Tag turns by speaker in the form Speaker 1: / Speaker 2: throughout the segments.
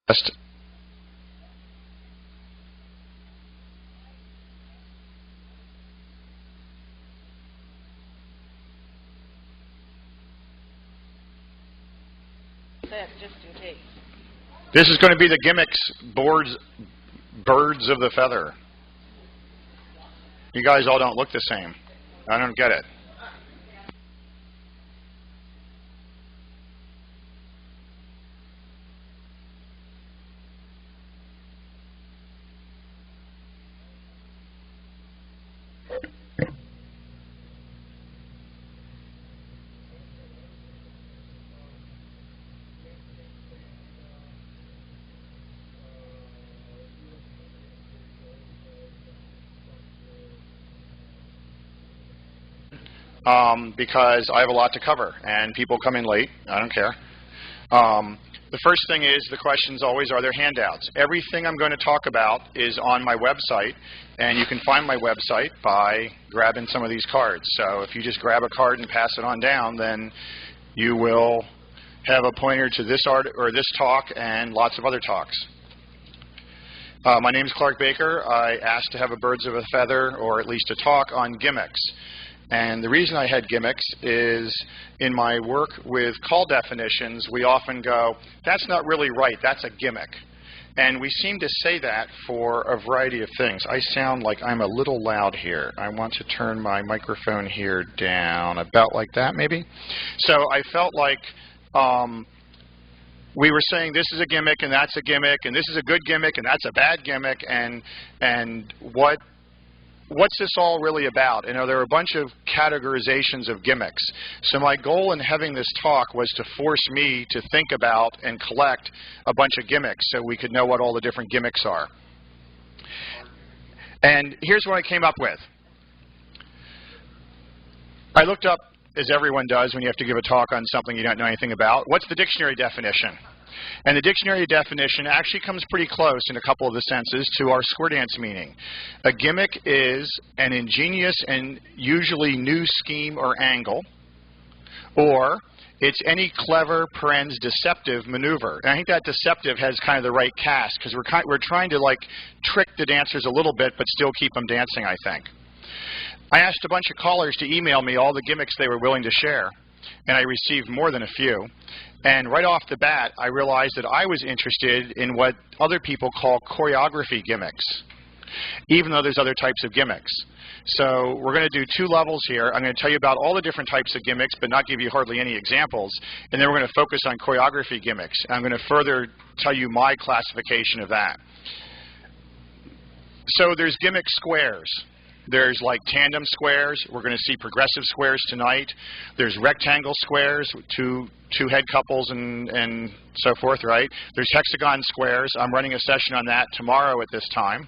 Speaker 1: Just
Speaker 2: in case.
Speaker 1: This is going to be the Gimmicks birds of the feather. You guys all don't look the same. I don't get it. Because I have a lot to cover, and people come in late. I don't care. The first thing is, the questions always are there handouts. Everything I'm going to talk about is on my website, and you can find my website by grabbing some of these cards. So if you just grab a card and pass it on down, then you will have a pointer to this art or this talk and lots of other talks. My name is Clark Baker. I asked to have a birds of a feather, or at least a talk on gimmicks. And the reason I had gimmicks is in my work with call definitions, we often go, that's not really right, that's a gimmick. And we seem to say that for a variety of things. I sound like I'm a little loud here. I want to turn my microphone here down, about like that maybe. So I felt like we were saying this is a gimmick and that's a gimmick, and this is a good gimmick and that's a bad gimmick, and what's this all really about? You know, there are a bunch of categorizations of gimmicks. So my goal in having this talk was to force me to think about and collect a bunch of gimmicks so we could know what all the different gimmicks are. And here's what I came up with. I looked up, as everyone does when you have to give a talk on something you don't know anything about, what's the dictionary definition? And the dictionary definition actually comes pretty close in a couple of the senses to our square dance meaning. A gimmick is an ingenious and usually new scheme or angle, or it's any clever, parens deceptive maneuver. And I think that deceptive has kind of the right cast, because we're trying to like trick the dancers a little bit but still keep them dancing, I think. I asked a bunch of callers to email me all the gimmicks they were willing to share, and I received more than a few. And right off the bat, I realized that I was interested in what other people call choreography gimmicks, even though there's other types of gimmicks. So we're going to do two levels here. I'm going to tell you about all the different types of gimmicks, but not give you hardly any examples. And then we're going to focus on choreography gimmicks. I'm going to further tell you my classification of that. So there's gimmick squares. There's like tandem squares. We're going to see progressive squares tonight. There's rectangle squares, two head couples and so forth, right? There's hexagon squares. I'm running a session on that tomorrow at this time.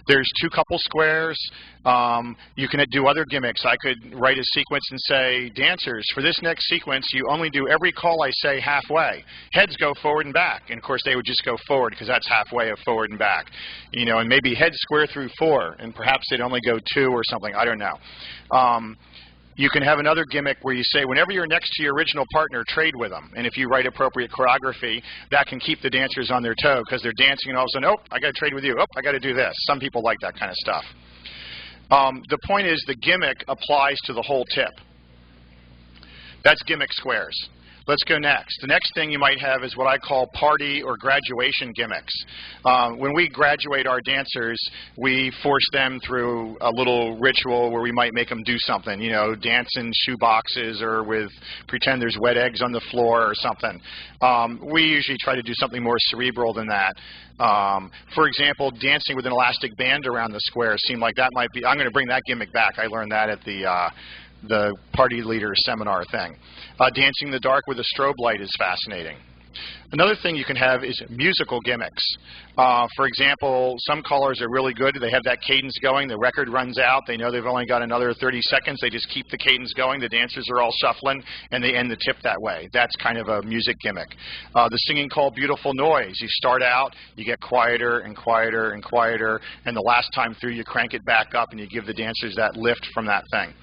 Speaker 1: There's two couple squares. You can do other gimmicks. I could write a sequence and say, dancers, for this next sequence, you only do every call I say halfway. Heads go forward and back. And of course, they would just go forward because that's halfway of forward and back. You know, and maybe heads square through 4, and perhaps they'd only go 2 or something. I don't know. You can have another gimmick where you say, whenever you're next to your original partner, trade with them. And if you write appropriate choreography, that can keep the dancers on their toe because they're dancing and all of a sudden, oh, I got to trade with you. Oh, I got to do this. Some people like that kind of stuff. The point is the gimmick applies to the whole tip. That's gimmick squares. Let's go next. The next thing you might have is what I call party or graduation gimmicks. When we graduate our dancers, we force them through a little ritual where we might make them do something, you know, dance in shoe boxes or pretend there's wet eggs on the floor or something. We usually try to do something more cerebral than that. For example, dancing with an elastic band around the square seemed like that might be, I'm going to bring that gimmick back. I learned that at the party leader seminar thing. Dancing in the dark with a strobe light is fascinating. Another thing you can have is musical gimmicks. For example, some callers are really good. They have that cadence going. The record runs out. They know they've only got another 30 seconds. They just keep the cadence going. The dancers are all shuffling, and they end the tip that way. That's kind of a music gimmick. The singing called Beautiful Noise. You start out, you get quieter and quieter and quieter, and the last time through you crank it back up and you give the dancers that lift from that thing.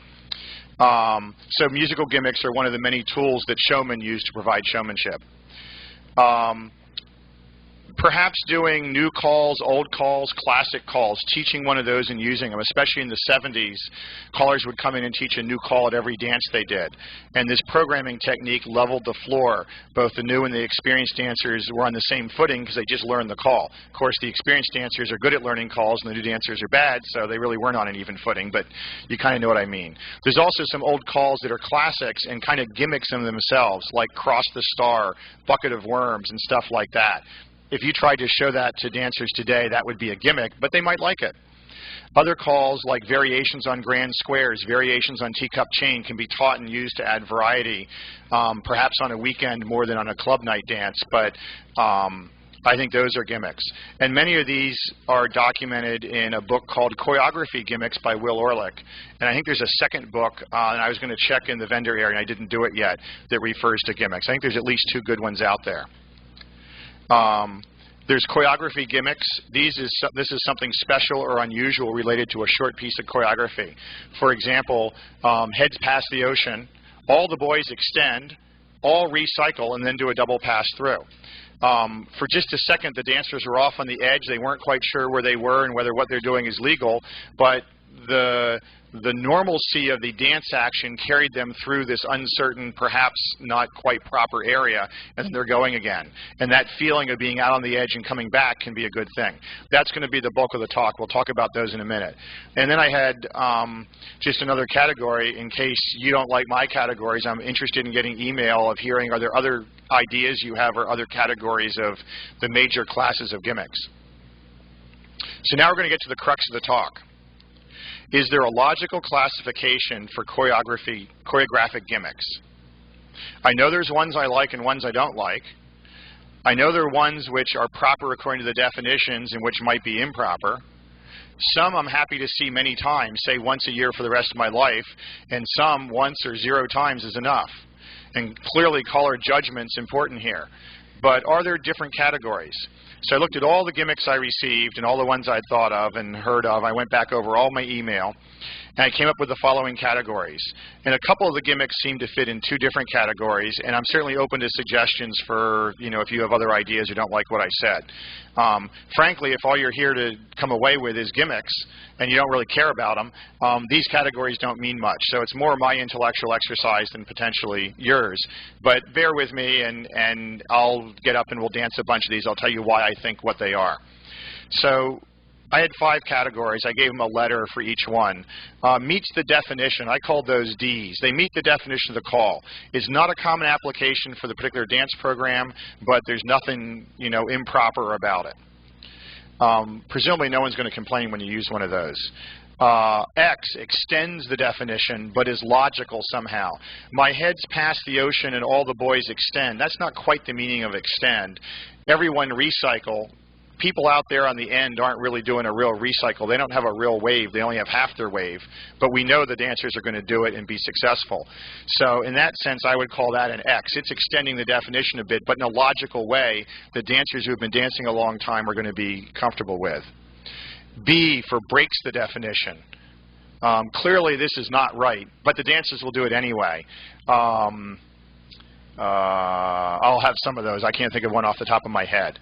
Speaker 1: So musical gimmicks are one of the many tools that showmen use to provide showmanship. Perhaps doing new calls, old calls, classic calls, teaching one of those and using them. Especially in the 70s, callers would come in and teach a new call at every dance they did. And this programming technique leveled the floor. Both the new and the experienced dancers were on the same footing because they just learned the call. Of course, the experienced dancers are good at learning calls and the new dancers are bad, so they really weren't on an even footing, but you kind of know what I mean. There's also some old calls that are classics and kind of gimmicks in themselves, like Cross the Star, Bucket of Worms, and stuff like that. If you tried to show that to dancers today, that would be a gimmick, but they might like it. Other calls, like variations on grand squares, variations on teacup chain, can be taught and used to add variety, perhaps on a weekend more than on a club night dance, but I think those are gimmicks. And many of these are documented in a book called Choreography Gimmicks by Will Orlick. And I think there's a second book, and I was going to check in the vendor area, and I didn't do it yet, that refers to gimmicks. I think there's at least 2 good ones out there. There's choreography gimmicks. This is something special or unusual related to a short piece of choreography. For example, heads past the ocean, all the boys extend, all recycle, and then do a double pass through. For just a second, the dancers were off on the edge. They weren't quite sure where they were and whether what they're doing is legal, but the normalcy of the dance action carried them through this uncertain, perhaps not quite proper area, and then they're going again. And that feeling of being out on the edge and coming back can be a good thing. That's going to be the bulk of the talk. We'll talk about those in a minute. And then I had just another category. In case you don't like my categories, I'm interested in getting email of hearing, are there other ideas you have or other categories of the major classes of gimmicks? So now we're going to get to the crux of the talk. Is there a logical classification for choreographic gimmicks? I know there's ones I like and ones I don't like. I know there are ones which are proper according to the definitions and which might be improper. Some I'm happy to see many times, say once a year for the rest of my life, and some once or 0 times is enough. And clearly caller judgment's important here. But are there different categories? So I looked at all the gimmicks I received and all the ones I'd thought of and heard of. I went back over all my email, and I came up with the following categories. And a couple of the gimmicks seem to fit in 2 different categories, and I'm certainly open to suggestions for, if you have other ideas or don't like what I said. Frankly, if all you're here to come away with is gimmicks and you don't really care about them, these categories don't mean much. So it's more my intellectual exercise than potentially yours. But bear with me, and I'll get up and we'll dance a bunch of these. I'll tell you why I think what they are. So I had 5 categories. I gave them a letter for each one. Meets the definition. I called those Ds. They meet the definition of the call. It's not a common application for the particular dance program, but there's nothing, improper about it. Presumably no one's going to complain when you use one of those. X extends the definition, but is logical somehow. My head's past the ocean and all the boys extend. That's not quite the meaning of extend. Everyone recycle. People out there on the end aren't really doing a real recycle. They don't have a real wave. They only have half their wave. But we know the dancers are going to do it and be successful. So in that sense, I would call that an X. It's extending the definition a bit, but in a logical way the dancers who have been dancing a long time are going to be comfortable with. B for breaks the definition. Clearly this is not right, but the dancers will do it anyway. I'll have some of those. I can't think of one off the top of my head.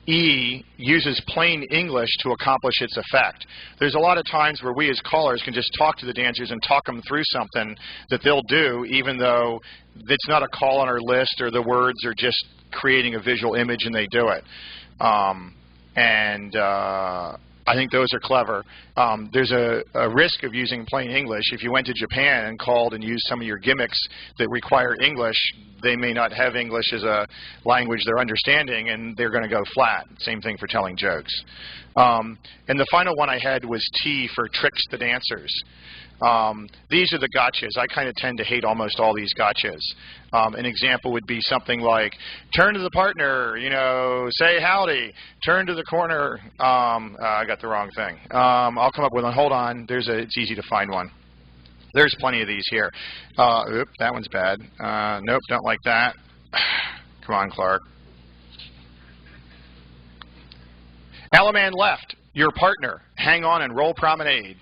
Speaker 1: E uses plain English to accomplish its effect. There's a lot of times where we as callers can just talk to the dancers and talk them through something that they'll do, even though it's not a call on our list or the words are just creating a visual image and they do it. I think those are clever. There's a risk of using plain English. If you went to Japan and called and used some of your gimmicks that require English, they may not have English as a language they're understanding, and they're going to go flat. Same thing for telling jokes. And the final one I had was T for tricks the dancers. These are the gotchas. I kind of tend to hate almost all these gotchas. An example would be something like, turn to the partner, say howdy, turn to the corner. I got the wrong thing. I'll come up with one. Hold on. It's easy to find one. There's plenty of these here. Oop, that one's bad. Nope, don't like that. Come on, Clark. Alaman left, your partner, hang on and roll promenade.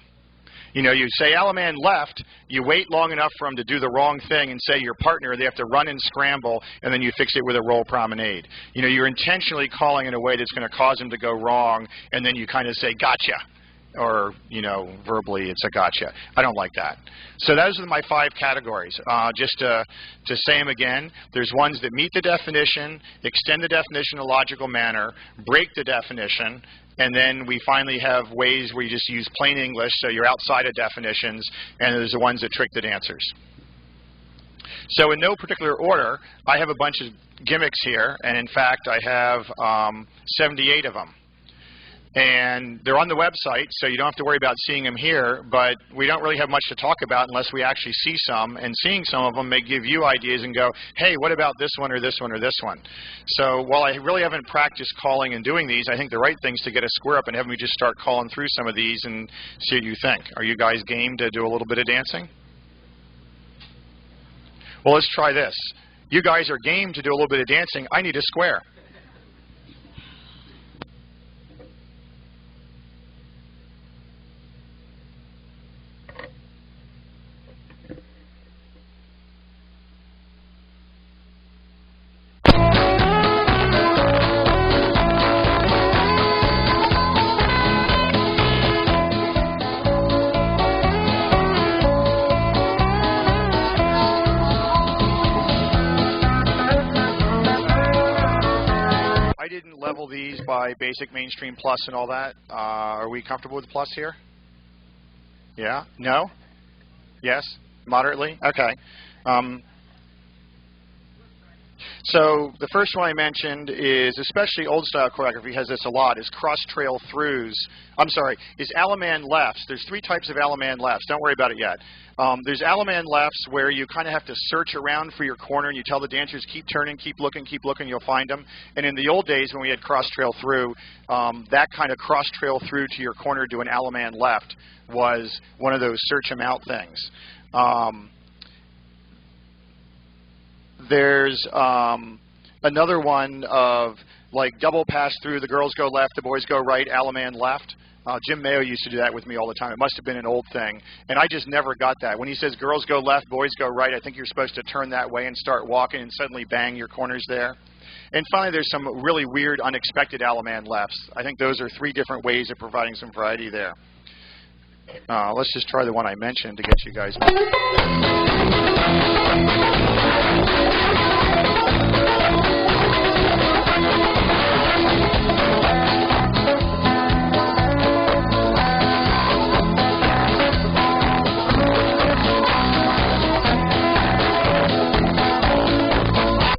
Speaker 1: You know, you say Alaman left, you wait long enough for them to do the wrong thing and say your partner, they have to run and scramble, and then you fix it with a roll promenade. You know, you're intentionally calling in a way that's going to cause them to go wrong, and then you kind of say, gotcha. Or, you know, verbally, it's a gotcha. I don't like that. So those are my 5 categories. Just to say them again, there's ones that meet the definition, extend the definition in a logical manner, break the definition, and then we finally have ways where you just use plain English, so you're outside of definitions, and there's the ones that trick the dancers. So in no particular order, I have a bunch of gimmicks here, and in fact, I have 78 of them. And they're on the website, so you don't have to worry about seeing them here, but we don't really have much to talk about unless we actually see some, and seeing some of them may give you ideas and go, hey, what about this one or this one or this one? So while I really haven't practiced calling and doing these, I think the right thing is to get a square up and have me just start calling through some of these and see what you think. Are you guys game to do a little bit of dancing? Well, let's try this. You guys are game to do a little bit of dancing. I need a square. Level these by basic, mainstream, plus, and all that. Are we comfortable with plus here? Yeah? No? Yes? Moderately? Okay. So the first one I mentioned is, especially old-style choreography has this a lot, is cross-trail throughs. I'm sorry, is Alaman lefts. There's 3 types of Alaman lefts. Don't worry about it yet. There's Alaman lefts where you kind of have to search around for your corner and you tell the dancers, keep turning, keep looking, you'll find them. And in the old days when we had cross-trail through, that kind of cross-trail through to your corner to an Alaman left was one of those search them out things. There's another one of like double pass through, the girls go left, the boys go right, Alaman left. Jim Mayo used to do that with me all the time. It must have been an old thing. And I just never got that. When he says girls go left, boys go right, I think you're supposed to turn that way and start walking and suddenly bang, your corner's there. And finally, there's some really weird, unexpected Alaman lefts. I think those are 3 different ways of providing some variety there. Let's just try the one I mentioned to get you guys.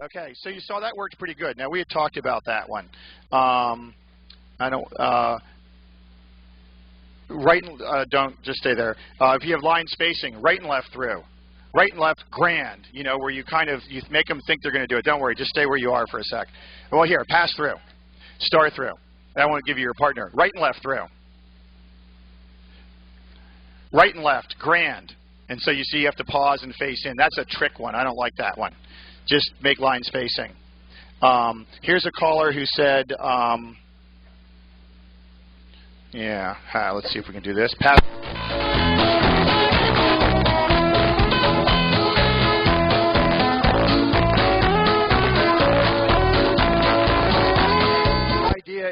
Speaker 1: Okay, so you saw that worked pretty good. Now, we had talked about that one. Right and don't just stay there. If you have line spacing, right and left through. Right and left, grand, you know, where you kind of, you make them think they're going to do it. Don't worry, just stay where you are for a sec. Well, here, pass through, star through. That won't give you your partner. Right and left through. Right and left, grand. And so you see you have to pause and face in. That's a trick one. I don't like that one. Just make line spacing. Here's a caller who said, let's see if we can do this. Pass.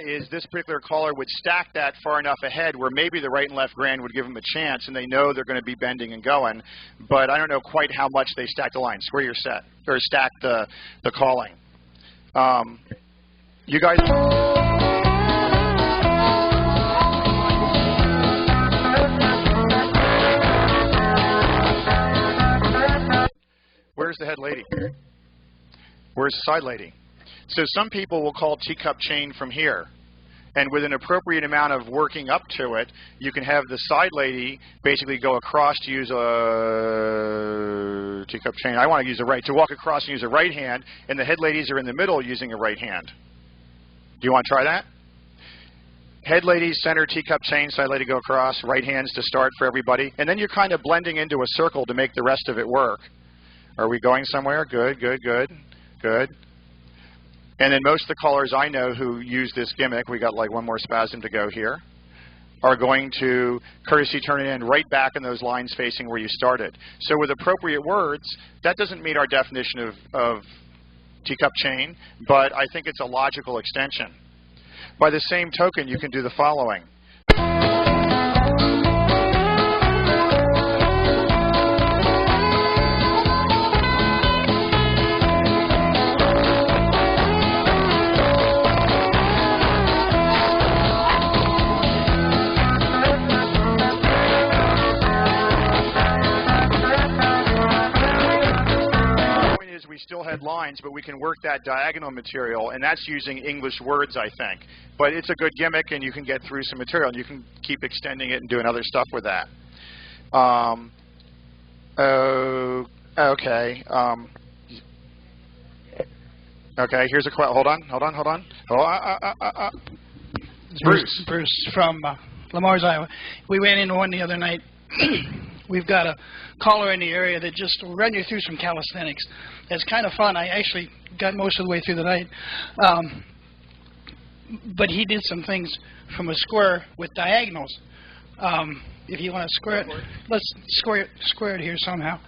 Speaker 1: Is this particular caller would stack that far enough ahead where maybe the right and left grand would give them a chance, and they know they're going to be bending and going, but I don't know quite how much they stack the line. Square your set, or stack the calling. You guys... Where's the head lady? Where's the side lady? So some people will call teacup chain from here. And with an appropriate amount of working up to it, you can have the side lady basically go across to use a teacup chain. I want to use a right. To walk across and use a right hand, and the head ladies are in the middle using a right hand. Do you want to try that? Head ladies, center, teacup chain, side lady go across, right hands to start for everybody. And then you're kind of blending into a circle to make the rest of it work. Are we going somewhere? Good, good, good, good. And then most of the callers I know who use this gimmick, we got like one more spasm to go here, are going to courtesy turn it in right back in those lines facing where you started. So with appropriate words, that doesn't meet our definition of teacup chain, but I think it's a logical extension. By the same token, you can do the following. We still had lines, but we can work that diagonal material, and that's using English words, I think. But it's a good gimmick, and you can get through some material, and you can keep extending it and doing other stuff with that. Okay. Okay, here's a question. Hold on.
Speaker 3: Bruce from Lamar's, Iowa. We went in one the other night. We've got a caller in the area that just will run you through some calisthenics. It's kind of fun. I actually got most of the way through the night. But he did some things from a square with diagonals. If you want to square it, let's square it here somehow.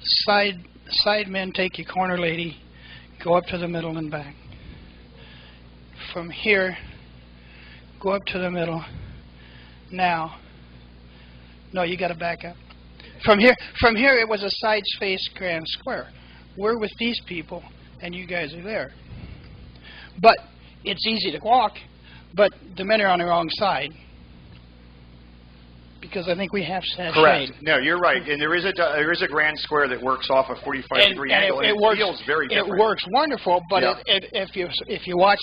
Speaker 3: Side men take your corner lady, go up to the middle and back. From here, go up to the middle. Now, no, you got to back up. From here, it was a side face grand square. We're with these people, and you guys are there. But it's easy to walk, but the men are on the wrong side. Because I think we have sashayed.
Speaker 1: Correct. No, you're right. And there is a grand square that works off a 45-degree angle, and it works, feels very different.
Speaker 3: It works wonderful, but
Speaker 1: yeah.
Speaker 3: if you watch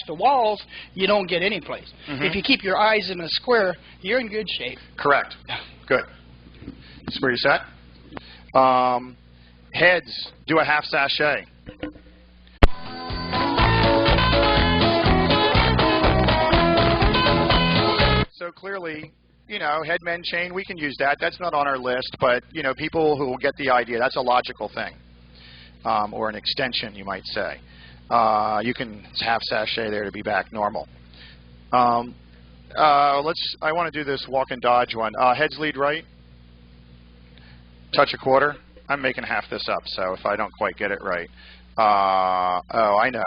Speaker 3: the walls, you don't get any place.
Speaker 1: Mm-hmm.
Speaker 3: If you keep your eyes in a square, you're in good shape. Correct.
Speaker 1: Good. That's where you're set. Heads, do a half sachet. So clearly, you know, head men chain, we can use that. That's not on our list, but, you know, people who will get the idea, that's a logical thing. Or an extension, you might say. You can half sachet there to be back normal. I want to do this walk and dodge one. Heads lead right. Touch a quarter. I'm making half this up, so if I don't quite get it right. Oh, I know.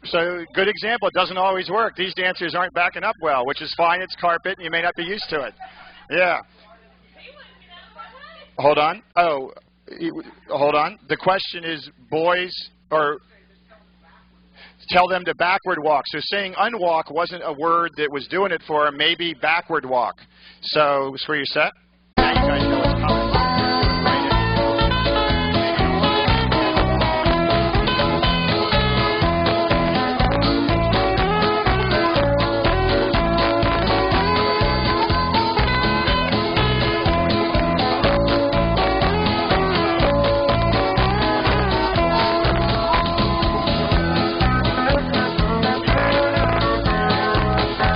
Speaker 1: So, good example. It doesn't always work. These dancers aren't backing up well, which is fine. It's carpet, and you may not be used to it. Yeah. Hold on. Oh, hold on. The question is, boys, or tell them to backward walk. So saying unwalk wasn't a word that was doing it for them. Maybe backward walk. So, where you're set? Now you guys know what's coming.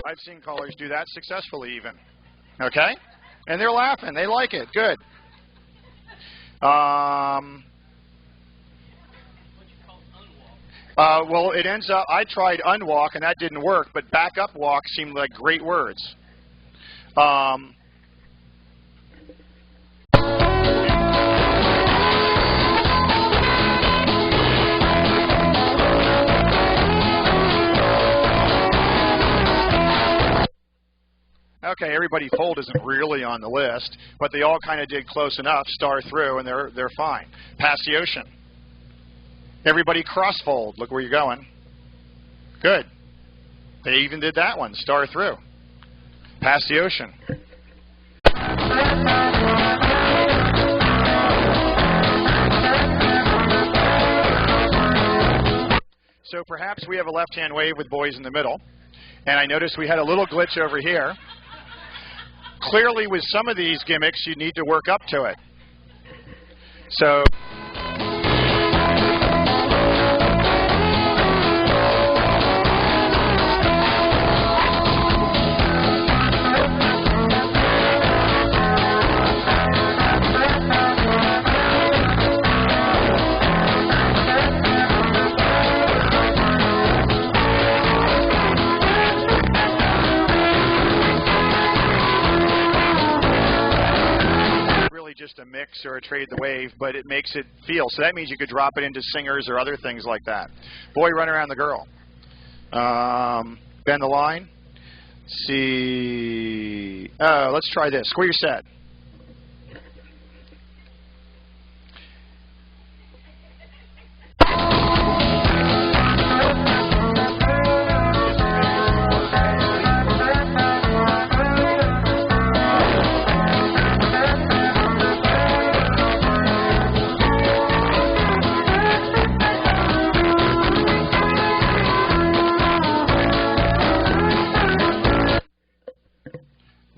Speaker 1: I've seen callers do that successfully even. Okay? And they're laughing. They like it. Good. Well, it ends up, I tried unwalk, and that didn't work, but back up walk seemed like great words. Okay, everybody fold isn't really on the list, but they all kind of did close enough, star through, and they're fine. Pass the ocean. Everybody cross fold. Look where you're going. Good. They even did that one, star through. Pass the ocean. So perhaps we have a left-hand wave with boys in the middle. And I noticed we had a little glitch over here. Clearly, with some of these gimmicks, you need to work up to it. So... just a mix or a trade the wave, but it makes it feel. So that means you could drop it into singers or other things like that. Boy, run around the girl. Bend the line. See. Let's try this. Square your set.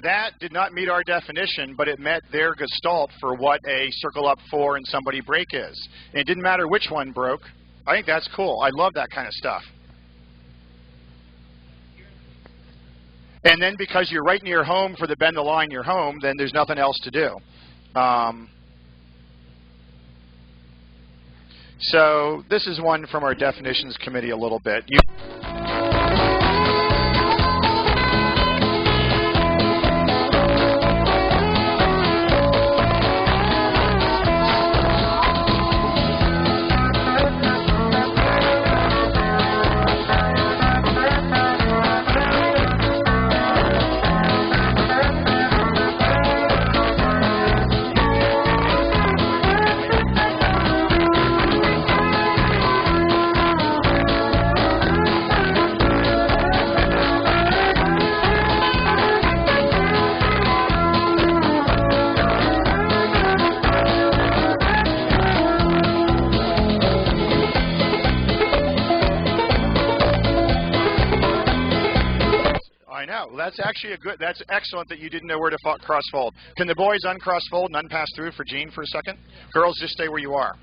Speaker 1: That did not meet our definition, but it met their gestalt for what a circle up 4 and somebody break is. And it didn't matter which one broke. I think that's cool. I love that kind of stuff. And then because you're right near home for the bend the line you're home, then there's nothing else to do. So this is one from our definitions committee a little bit. That's actually that's excellent that you didn't know where to cross fold. Can the boys uncross fold and unpass through for Gene for a second? Girls, just stay where you are.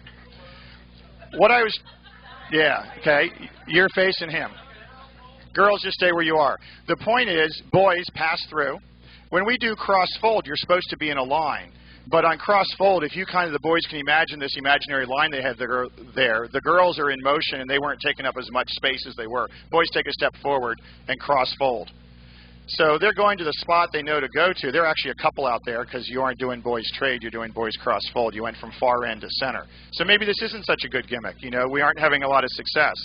Speaker 1: Okay, you're facing him. Girls, just stay where you are. The point is, boys pass through. When we do cross fold, you're supposed to be in a line. But on cross fold, if you the boys can imagine this imaginary line they have there, the girls are in motion and they weren't taking up as much space as they were. Boys take a step forward and cross fold. So they're going to the spot they know to go to. There are actually a couple out there because you aren't doing boys trade, you're doing boys cross fold. You went from far end to center. So maybe this isn't such a good gimmick. You know, we aren't having a lot of success.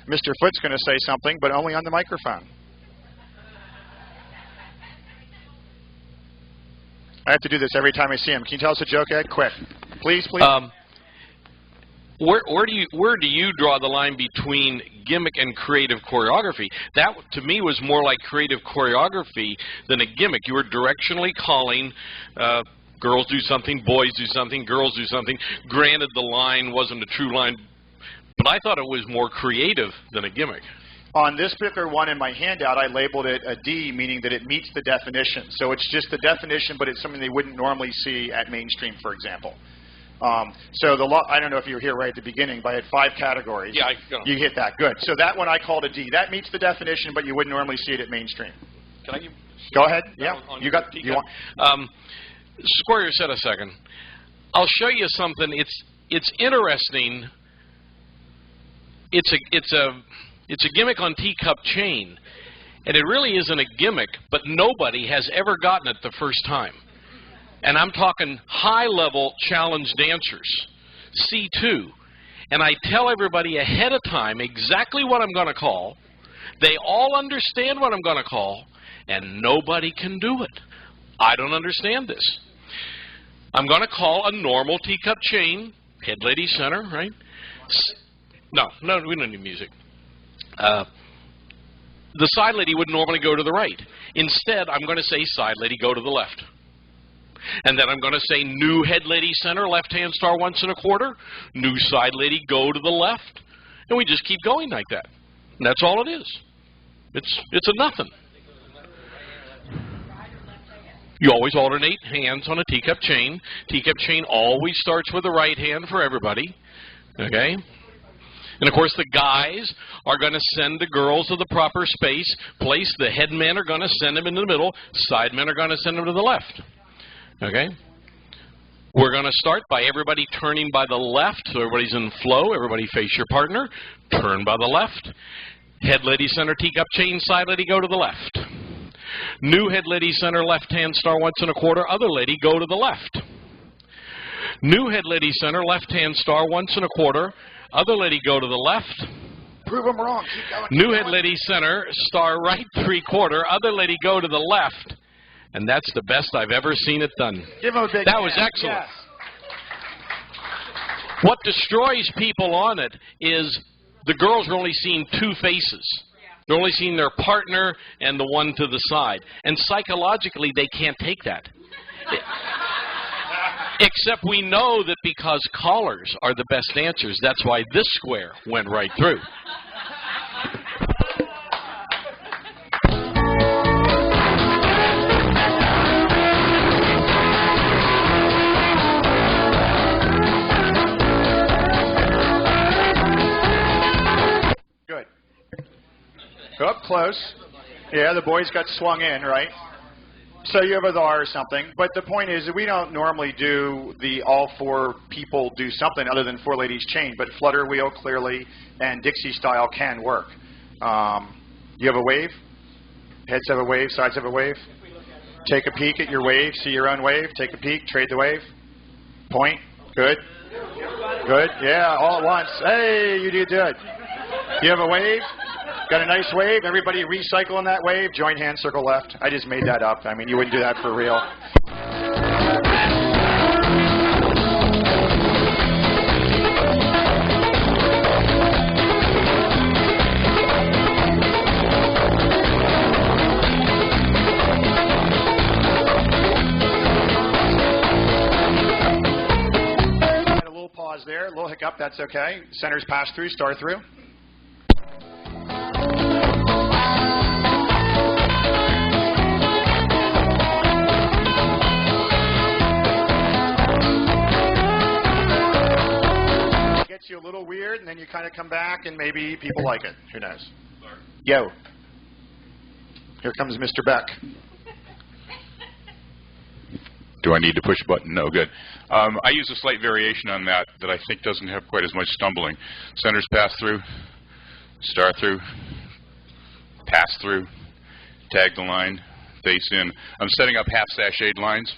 Speaker 1: Mr. Foot's going to say something, but only on the microphone. I have to do this every time I see him. Can you tell us a joke, Ed? Quick. Please, please.
Speaker 4: Where do you draw the line between gimmick and creative choreography? That, to me, was more like creative choreography than a gimmick. You were directionally calling, girls do something, boys do something, girls do something. Granted, the line wasn't a true line, but I thought it was more creative than a gimmick.
Speaker 1: On this particular one in my handout, I labeled it a D, meaning that it meets the definition. So it's just the definition, but it's something they wouldn't normally see at mainstream, for example. So I don't know if you were here right at the beginning, but I had 5 categories.
Speaker 4: Yeah,
Speaker 1: you hit that. Good. So that one I called a D. That meets the definition, but you wouldn't normally see it at mainstream.
Speaker 4: Can I give?
Speaker 1: Go ahead. Yeah. You want?
Speaker 4: Square your set a second. I'll show you something. It's interesting. It's a gimmick on teacup chain, and it really isn't a gimmick. But nobody has ever gotten it the first time. And I'm talking high-level challenge dancers, C2. And I tell everybody ahead of time exactly what I'm going to call. They all understand what I'm going to call, and nobody can do it. I don't understand this. I'm going to call a normal teacup chain, head lady center, right? No, we don't need music. The side lady would normally go to the right. Instead, I'm going to say side lady go to the left. And then I'm going to say new head lady center, left hand star 1 1/4. New side lady, go to the left. And we just keep going like that. And that's all it is. It's a nothing. You always alternate hands on a teacup chain. Teacup chain always starts with the right hand for everybody. Okay? And, of course, the guys are going to send the girls to the proper space. Place. The head men are going to send them into the middle. Side men are going to send them to the left. Okay? We're going to start by everybody turning by the left, so everybody's in flow. Everybody face your partner. Turn by the left. Head lady center, teacup chain, side lady, go to the left. New head lady center, left hand star 1 1/4. Other lady, go to the left. New head lady center, left hand star 1 1/4. Other lady, go to the left.
Speaker 1: Prove them wrong. Keep going.
Speaker 4: New head lady center, star right 3/4. Other lady, go to the left. And that's the best I've ever seen it done.
Speaker 1: Give them a big
Speaker 4: That
Speaker 1: hand.
Speaker 4: was excellent.
Speaker 1: Yes.
Speaker 4: What destroys people on it is the girls are only seeing 2 faces. They're only seeing their partner and the one to the side. And psychologically, they can't take that. Except we know that because callers are the best dancers, that's why this square went right through.
Speaker 1: Good. Go up close. Yeah, the boys got swung in, right? So you have a R or something. But the point is that we don't normally do the all 4 people do something other than 4 ladies chain. But flutter wheel clearly and Dixie style can work. You have a wave? Heads have a wave, sides have a wave? Take a peek at your wave. See your own wave. Take a peek. Trade the wave. Point. Good. Good. Yeah, all at once. Hey, you did good. You have a wave? Got a nice wave? Everybody recycling that wave? Join hand, circle left. I just made that up. I mean, you wouldn't do that for real. A little pause there, a little hiccup, that's okay. Centers pass through, star through. Gets you a little weird, and then you kind of come back, and maybe people like it. Who knows? Yo. Here comes Mr. Beck.
Speaker 5: Do I need to push a button? No, good. I use a slight variation on that I think doesn't have quite as much stumbling. Centers pass through, star through, pass through, tag the line, face in. I'm setting up half sashayed lines.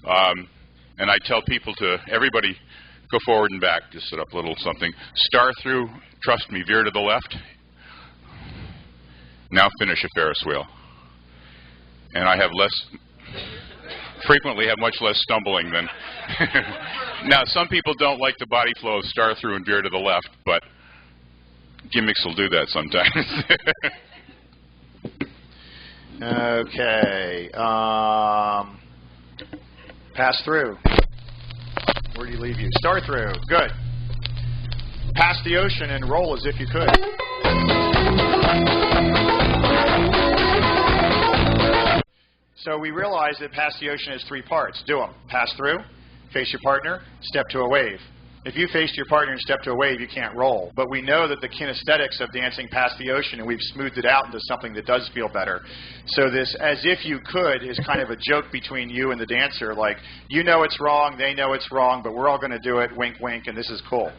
Speaker 5: And I tell people everybody, go forward and back, just set up a little something. Star through, trust me, veer to the left. Now finish a Ferris wheel. And I have frequently have much less stumbling than... Now, some people don't like the body flow of star through and veer to the left, but gimmicks will do that sometimes.
Speaker 1: Okay. Pass through. Where do you leave you? Star through. Good. Pass the ocean and roll as if you could. So we realize that pass the ocean has 3 parts. Do them. Pass through, face your partner, step to a wave. If you face your partner and step to a wave, you can't roll. But we know that the kinesthetics of dancing past the ocean, and we've smoothed it out into something that does feel better. So this as if you could is kind of a joke between you and the dancer. Like, you know it's wrong, they know it's wrong, but we're all going to do it, wink, wink, and this is cool.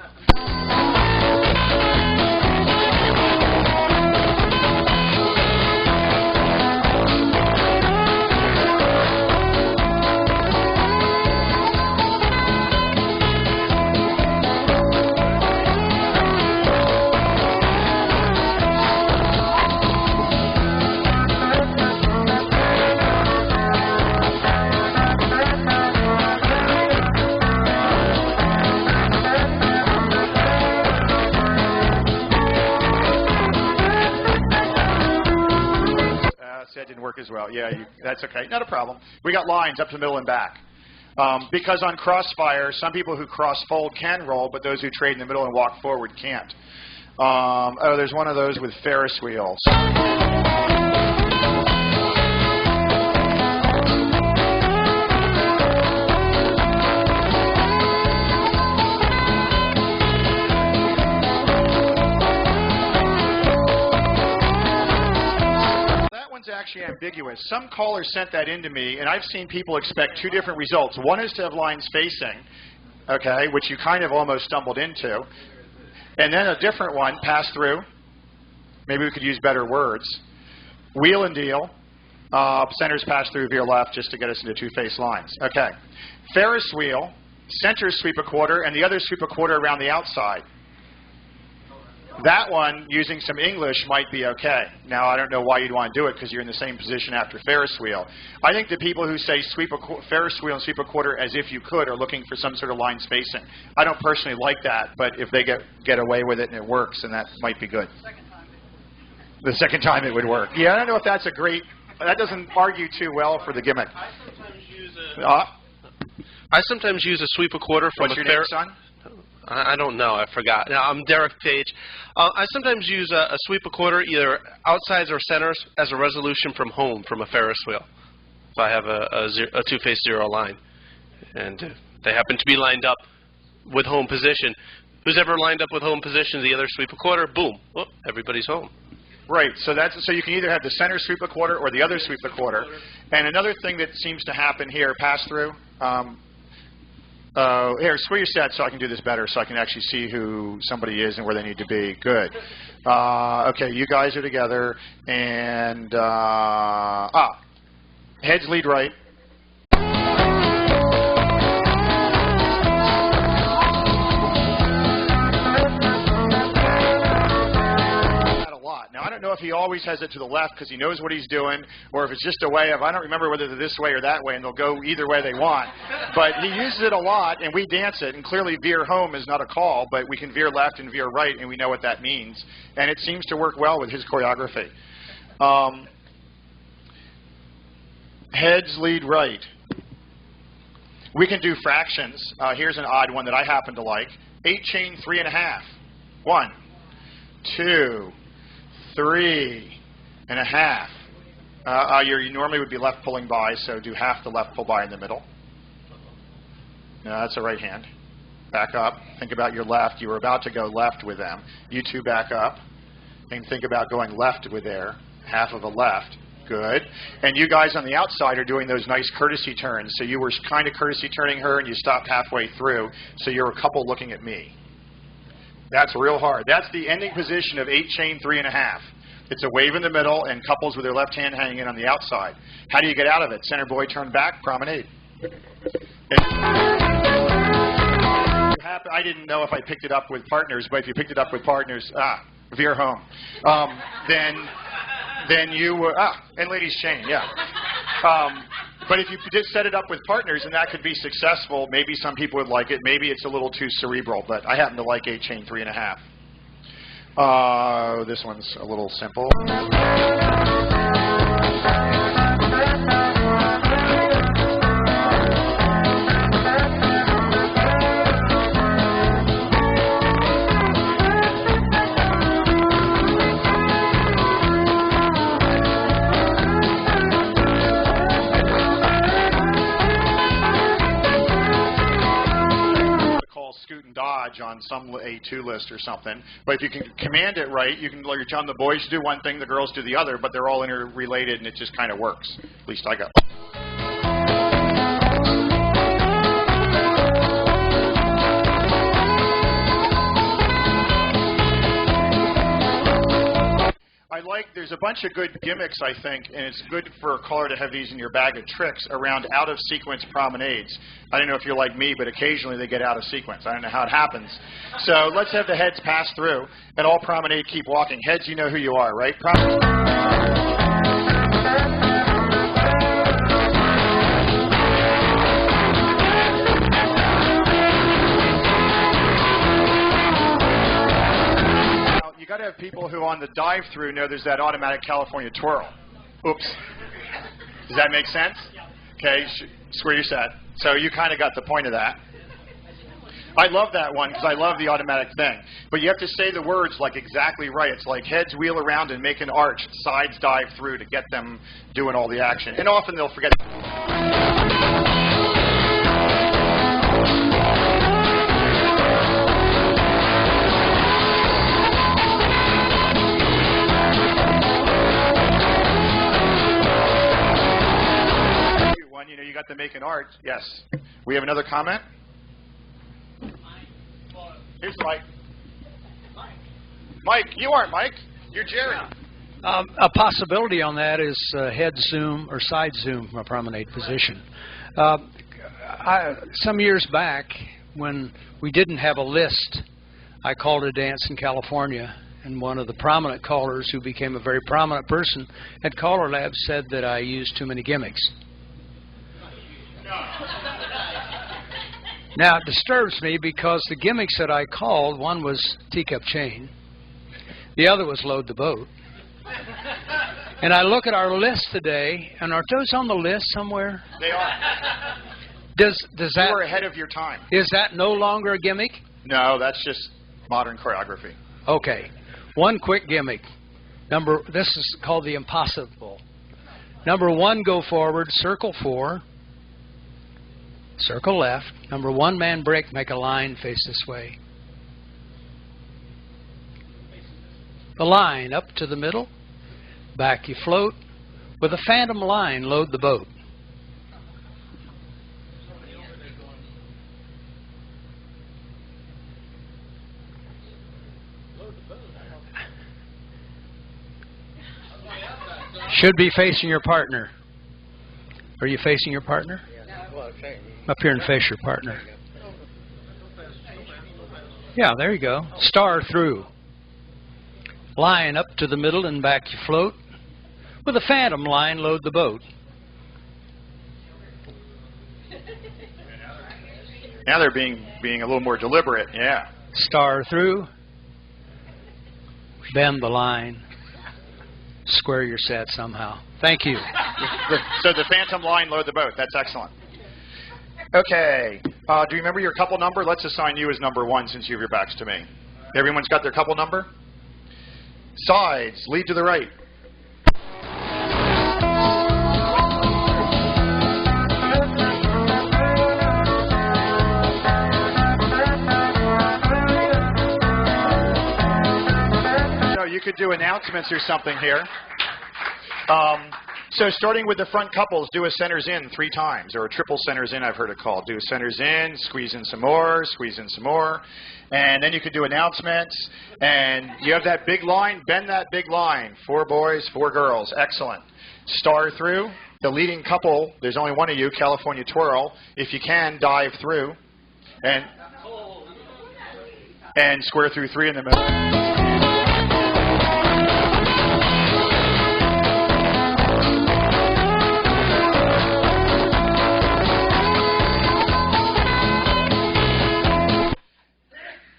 Speaker 1: outside didn't work as well. Yeah, that's okay. Not a problem. We got lines up to the middle and back. Because on crossfire, some people who cross-fold can roll, but those who trade in the middle and walk forward can't. Oh, there's one of those with Ferris wheels. Actually ambiguous. Some callers sent that in to me, and I've seen people expect two different results. One is to have lines facing, okay, which you kind of almost stumbled into, and then a different one, pass through. Maybe we could use better words. Wheel and deal. Centers pass through veer left just to get us into two-face lines. Okay. Ferris wheel, centers sweep a quarter, and the others sweep a quarter around the outside. That one, using some English, might be okay. Now, I don't know why you'd want to do it because you're in the same position after Ferris wheel. I think the people who say sweep a Ferris wheel and sweep a quarter as if you could are looking for some sort of line spacing. I don't personally like that, but if they get away with it and it works, then that might be good. The second time it would work. Yeah, I don't know if that's a great... That doesn't argue too well for the gimmick.
Speaker 6: I sometimes use a sweep a quarter from
Speaker 1: What's your name, son?
Speaker 6: I don't know. I forgot. No, I'm Derek Page. I sometimes use a sweep a quarter, either outsides or centers, as a resolution from home from a Ferris wheel. So I have a two-face zero line, and they happen to be lined up with home position. Who's ever lined up with home position, the other sweep a quarter, boom, oh, everybody's home.
Speaker 1: Right, so you can either have the center sweep a quarter or the other sweep a quarter. And another thing that seems to happen here, pass through. Here, square your set so I can do this better, so I can actually see who somebody is and where they need to be. Good. Okay, you guys are together, and heads lead right. Now, I don't know if he always has it to the left because he knows what he's doing, or if it's just a way of, I don't remember whether they're this way or that way, and they'll go either way they want. But he uses it a lot, and we dance it, and clearly veer home is not a call, but we can veer left and veer right, and we know what that means. And it seems to work well with his choreography. Heads lead right. We can do fractions. Here's an odd one that I happen to like. 8 chain 3.5. 1, 2, 3.5. You normally would be left pulling by, so do half the left pull by in the middle. No, that's a right hand. Back up. Think about your left. You were about to go left with them. You two back up. And think about going left with there. Half of a left. Good. And you guys on the outside are doing those nice courtesy turns. So you were kind of courtesy turning her, and you stopped halfway through. So you're a couple looking at me. That's real hard. That's the ending position of 8 chain 3.5. It's a wave in the middle and couples with their left hand hanging in on the outside. How do you get out of it? Center boy, turn back, promenade. I didn't know if I picked it up with partners, but if you picked it up with partners, veer home. Then you were, and ladies chain, yeah. But if you did set it up with partners, and that could be successful, maybe some people would like it. Maybe it's a little too cerebral, but I happen to like 8 chain 3.5. This one's a little simple. Dodge on some A2 list or something, but if you can command it right, you can. The boys do one thing, the girls do the other, but they're all interrelated, and it just kind of works. At least I got. There's a bunch of good gimmicks, I think, and it's good for a caller to have these in your bag of tricks around out-of-sequence promenades. I don't know if you're like me, but occasionally they get out of sequence. I don't know how it happens. So let's have the heads pass through, and all promenade keep walking. Heads, you know who you are, right? Got to have people who on the dive-through know there's that automatic California twirl. Oops. Does that make sense? Okay, square your set. So you kind of got the point of that. I love that one because I love the automatic thing. But you have to say the words like exactly right. It's like heads wheel around and make an arch, sides dive through to get them doing all the action. And often they'll forget. You know, you got to make an arch. Yes. We have another comment? Here's Mike. Mike, you aren't Mike. You're Jerry.
Speaker 7: A possibility on that is head zoom or side zoom from a promenade position. Some years back, when we didn't have a list, I called a dance in California, and one of the prominent callers, who became a very prominent person at CALLERLAB, said that I used too many gimmicks. Now, it disturbs me because the gimmicks that I called, one was teacup chain, the other was load the boat. And I look at our list today, and are those on the list somewhere?
Speaker 1: They are.
Speaker 7: Does that?
Speaker 1: You were ahead of your time.
Speaker 7: Is that no longer a gimmick?
Speaker 1: No, that's just modern choreography.
Speaker 7: Okay. One quick gimmick. This is called the impossible. Number 1, go forward, circle 4. Circle left. Number 1, man break, make a line, face this way. The line up to the middle, back you float. With a phantom line, load the boat. Should be facing your partner. Are you facing your partner? Up here and face your partner. Yeah, there you go. Star through. Line up to the middle and back you float. With a phantom line, load the boat.
Speaker 1: Now they're being a little more deliberate. Yeah.
Speaker 7: Star through. Bend the line. Square your set somehow. Thank you.
Speaker 1: So the phantom line, load the boat. That's excellent. Okay. Do you remember your couple number? Let's assign you as number 1 since you have your backs to me. Everyone's got their couple number? Sides, lead to the right. So you could do announcements or something here. So starting with the front couples, do a centers in 3 times, or a triple centers in, I've heard it called. Do a centers in, squeeze in some more, squeeze in some more. And then you could do announcements. And you have that big line, bend that big line. 4 boys, 4 girls. Excellent. Star through. The leading couple, there's only one of you, California twirl. If you can, dive through. And square through 3 in the middle.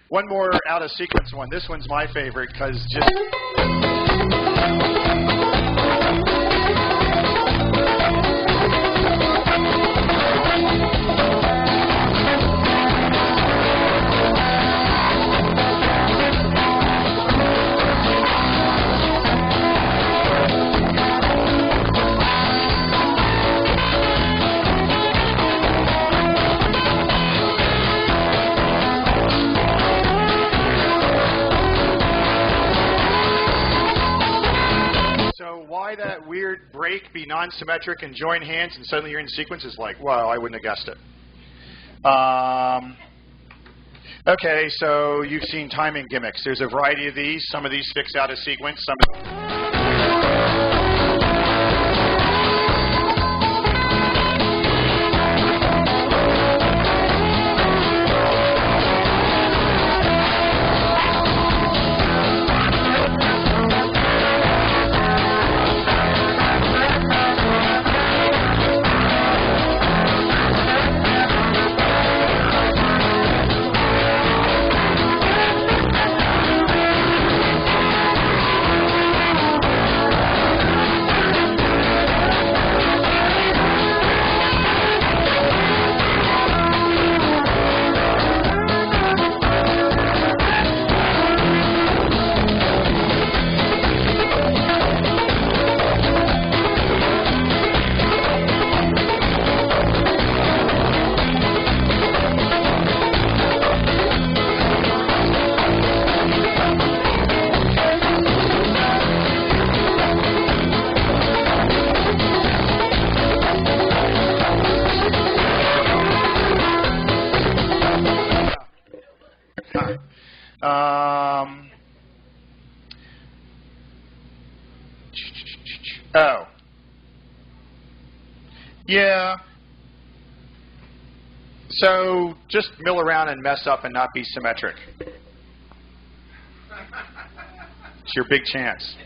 Speaker 1: One more out of sequence one. This one's my favorite because just... that weird break be non-symmetric and join hands and suddenly you're in sequence is like, wow, I wouldn't have guessed it. Okay, so you've seen timing gimmicks. There's a variety of these. Some of these fix out a sequence. Some Yeah. So just mill around and mess up and not be symmetric. It's your big chance.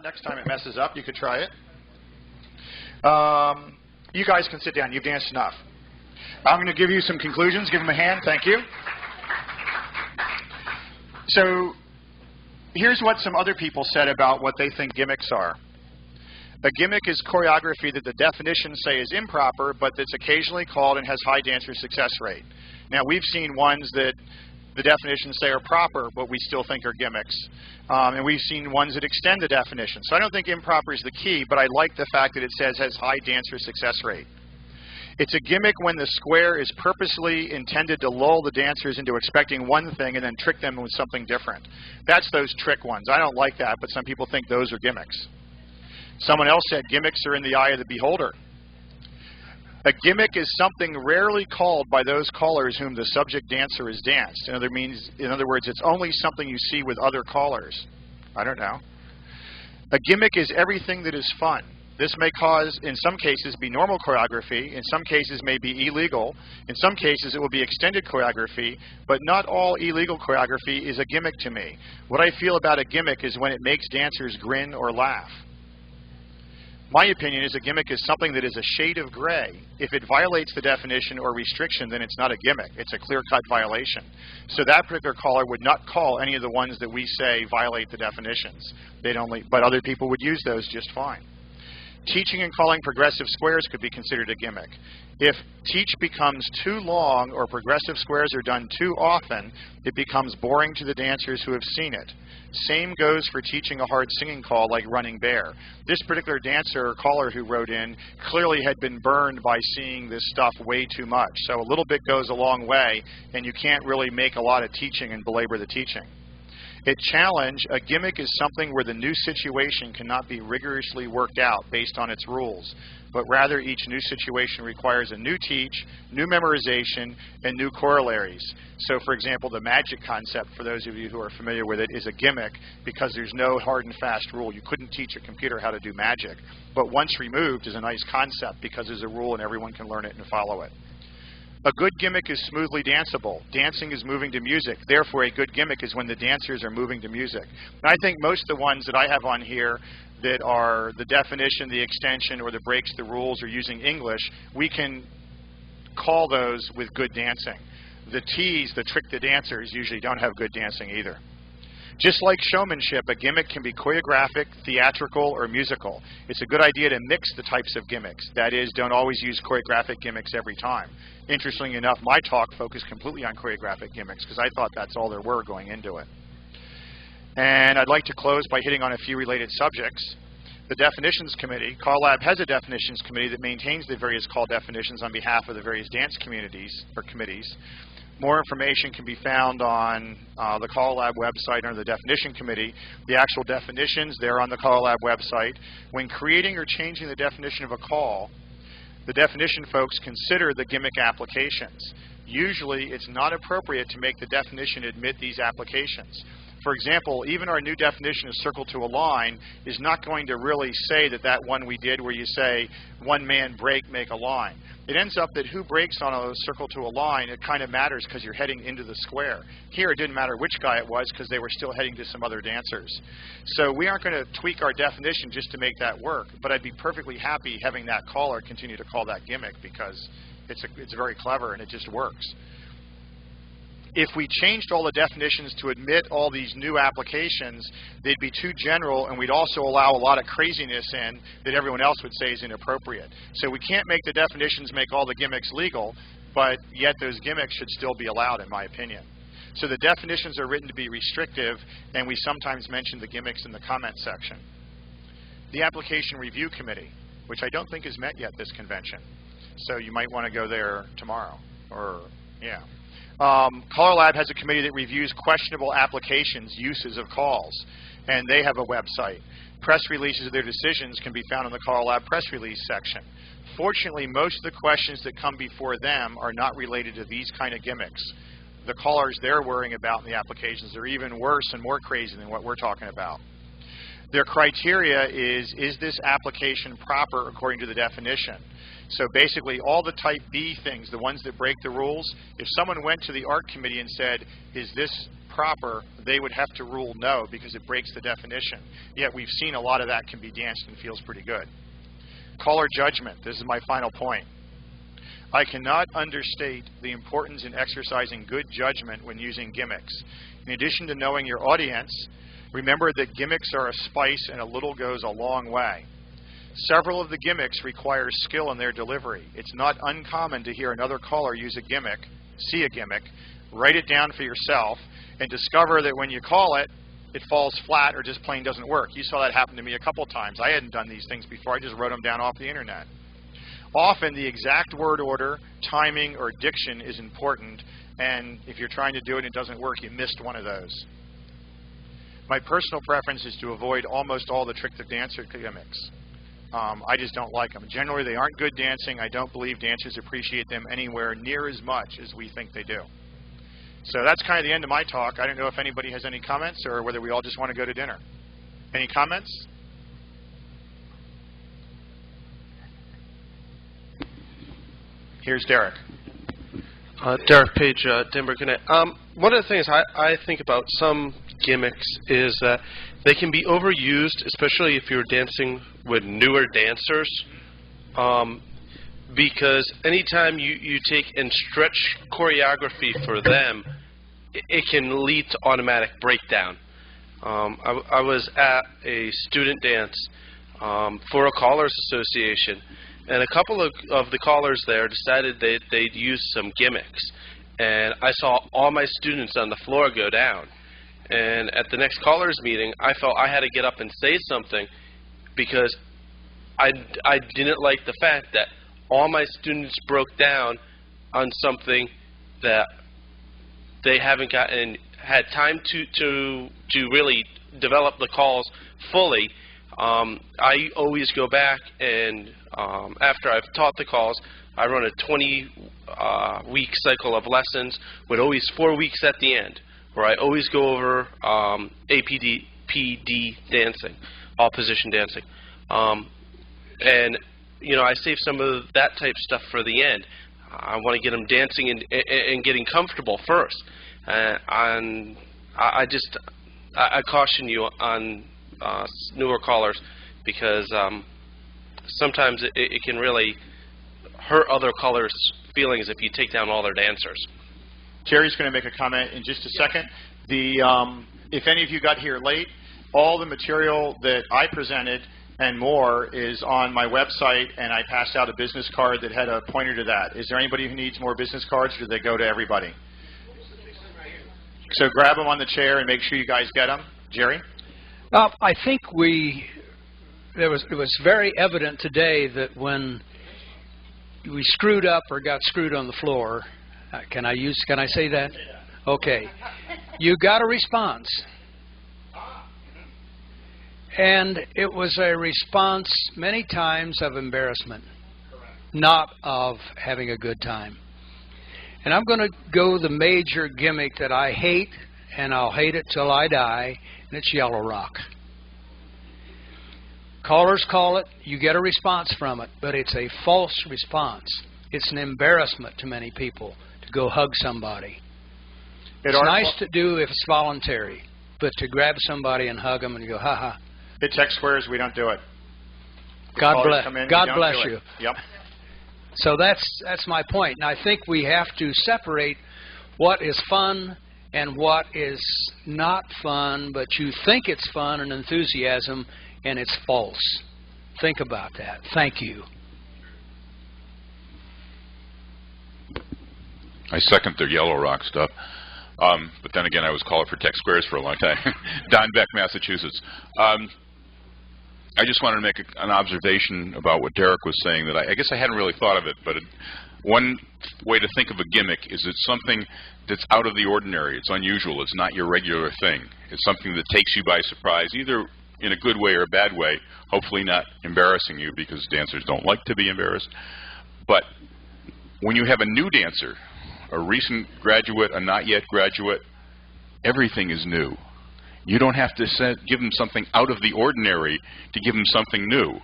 Speaker 1: Next time it messes up, you could try it. You guys can sit down. You've danced enough. I'm going to give you some conclusions. Give them a hand. Thank you. So here's what some other people said about what they think gimmicks are. A gimmick is choreography that the definitions say is improper, but that's occasionally called and has high dancer success rate. Now, we've seen ones that the definitions say are proper, but we still think are gimmicks. And we've seen ones that extend the definition. So I don't think improper is the key, but I like the fact that it says has high dancer success rate. It's a gimmick when the square is purposely intended to lull the dancers into expecting one thing and then trick them with something different. That's those trick ones. I don't like that, but some people think those are gimmicks. Someone else said gimmicks are in the eye of the beholder. A gimmick is something rarely called by those callers whom the subject dancer is danced. In other words, it's only something you see with other callers. I don't know. A gimmick is everything that is fun. This may cause, in some cases, be normal choreography. In some cases, may be illegal. In some cases, it will be extended choreography. But not all illegal choreography is a gimmick to me. What I feel about a gimmick is when it makes dancers grin or laugh. My opinion is a gimmick is something that is a shade of gray. If it violates the definition or restriction, then it's not a gimmick. It's a clear-cut violation. So that particular caller would not call any of the ones that we say violate the definitions. But other people would use those just fine. Teaching and calling progressive squares could be considered a gimmick. If teach becomes too long or progressive squares are done too often, it becomes boring to the dancers who have seen it. Same goes for teaching a hard singing call like Running Bear. This particular dancer or caller who wrote in clearly had been burned by seeing this stuff way too much. So a little bit goes a long way, and you can't really make a lot of teaching and belabor the teaching. At challenge, a gimmick is something where the new situation cannot be rigorously worked out based on its rules, but rather each new situation requires a new teach, new memorization, and new corollaries. So, for example, the magic concept, for those of you who are familiar with it, is a gimmick because there's no hard and fast rule. You couldn't teach a computer how to do magic. But once removed is a nice concept because there's a rule and everyone can learn it and follow it. A good gimmick is smoothly danceable. Dancing is moving to music. Therefore, a good gimmick is when the dancers are moving to music. And I think most of the ones that I have on here that are the definition, the extension, or the breaks the rules, or using English, we can call those with good dancing. The T's, the trick the dancers, usually don't have good dancing either. Just like showmanship, a gimmick can be choreographic, theatrical, or musical. It's a good idea to mix the types of gimmicks. That is, don't always use choreographic gimmicks every time. Interestingly enough, my talk focused completely on choreographic gimmicks because I thought that's all there were going into it. And I'd like to close by hitting on a few related subjects. The Definitions Committee, CALLERLAB has a Definitions Committee that maintains the various call definitions on behalf of the various dance communities or committees. More information can be found on the CALLERLAB website under the Definition Committee. The actual definitions, they're on the CALLERLAB website. When creating or changing the definition of a call, the definition folks consider the gimmick applications. Usually, it's not appropriate to make the definition admit these applications. For example, even our new definition of circle to a line is not going to really say that one we did where you say one man break, make a line. It ends up that who breaks on a circle to a line, it kind of matters because you're heading into the square. Here it didn't matter which guy it was because they were still heading to some other dancers. So we aren't going to tweak our definition just to make that work, but I'd be perfectly happy having that caller continue to call that gimmick because it's very clever and it just works. If we changed all the definitions to admit all these new applications, they'd be too general, and we'd also allow a lot of craziness in that everyone else would say is inappropriate. So we can't make the definitions make all the gimmicks legal, but yet those gimmicks should still be allowed, in my opinion. So the definitions are written to be restrictive, and we sometimes mention the gimmicks in the comment section. The Application Review Committee, which I don't think is met yet this convention. So you might want to go there tomorrow, or, yeah. CALLERLAB has a committee that reviews questionable applications, uses of calls, and they have a website. Press releases of their decisions can be found in the CALLERLAB press release section. Fortunately, most of the questions that come before them are not related to these kind of gimmicks. The callers they're worrying about in the applications are even worse and more crazy than what we're talking about. Their criteria is this application proper according to the definition? So basically, all the type B things, the ones that break the rules, if someone went to the art committee and said, is this proper, they would have to rule no because it breaks the definition. Yet we've seen a lot of that can be danced and feels pretty good. Caller judgment. This is my final point. I cannot understate the importance in exercising good judgment when using gimmicks. In addition to knowing your audience, remember that gimmicks are a spice and a little goes a long way. Several of the gimmicks require skill in their delivery. It's not uncommon to hear another caller use a gimmick, see a gimmick, write it down for yourself, and discover that when you call it, it falls flat or just plain doesn't work. You saw that happen to me a couple times. I hadn't done these things before. I just wrote them down off the internet. Often the exact word order, timing, or diction is important, and if you're trying to do it and it doesn't work, you missed one of those. My personal preference is to avoid almost all the trick the dancer gimmicks. I just don't like them. Generally, they aren't good dancing. I don't believe dancers appreciate them anywhere near as much as we think they do. So that's kind of the end of my talk. I don't know if anybody has any comments or whether we all just want to go to dinner. Any comments? Here's Derek.
Speaker 6: Derek Page, Denver Connect. One of the things I think about some gimmicks is that they can be overused, especially if you're dancing with newer dancers, because anytime you take and stretch choreography for them, it can lead to automatic breakdown. I was at a student dance for a callers association, and a couple of the callers there decided they'd use some gimmicks, and I saw all my students on the floor go down. And at the next callers meeting, I felt I had to get up and say something because I didn't like the fact that all my students broke down on something that they haven't had time to really develop the calls fully. I always go back and after I've taught the calls, I run a 20-week cycle of lessons with always 4 weeks at the end, where I always go over APD, PD dancing, all position dancing. And, you know, I save some of that type stuff for the end. I want to get them dancing and getting comfortable first. And I caution you on newer callers because sometimes it can really hurt other callers' feelings if you take down all their dancers.
Speaker 1: Jerry's going to make a comment in just a second. If any of you got here late, all the material that I presented and more is on my website, and I passed out a business card that had a pointer to that. Is there anybody who needs more business cards, or do they go to everybody? So grab them on the chair and make sure you guys get them. Jerry?
Speaker 7: I think it was very evident today that when we screwed up or got screwed on the floor, can I say that? Okay. You got a response. And it was a response many times of embarrassment, not of having a good time. And I'm going to go the major gimmick that I hate and I'll hate it till I die, and it's yellow rock. Callers call it, you get a response from it, but it's a false response. It's an embarrassment to many people to go hug somebody. It's nice to do if it's voluntary, but to grab somebody and hug them and go, ha-ha.
Speaker 1: Hit check squares, we don't do it.
Speaker 7: God bless you.
Speaker 1: Yep.
Speaker 7: So that's my point. And I think we have to separate what is fun and what is not fun, but you think it's fun and enthusiasm, and it's false. Think about that. Thank you.
Speaker 5: I second their yellow rock stuff. But then again, I was caller for tech squares for a long time. Don Beck, Massachusetts. I just wanted to make an observation about what Derek was saying that I guess I hadn't really thought of it, but one way to think of a gimmick is it's something that's out of the ordinary. It's unusual. It's not your regular thing. It's something that takes you by surprise, either in a good way or a bad way, hopefully not embarrassing you because dancers don't like to be embarrassed. But when you have a new dancer, a recent graduate, a not yet graduate, everything is new. You don't have to give them something out of the ordinary to give them something new.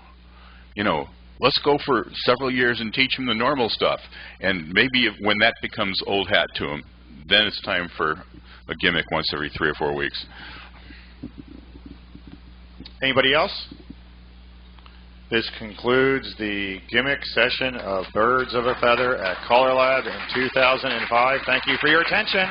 Speaker 5: You know, let's go for several years and teach them the normal stuff. And maybe when that becomes old hat to them, then it's time for a gimmick once every 3 or 4 weeks.
Speaker 1: Anybody else? This concludes the gimmick session of Birds of a Feather at CALLERLAB in 2005. Thank you for your attention.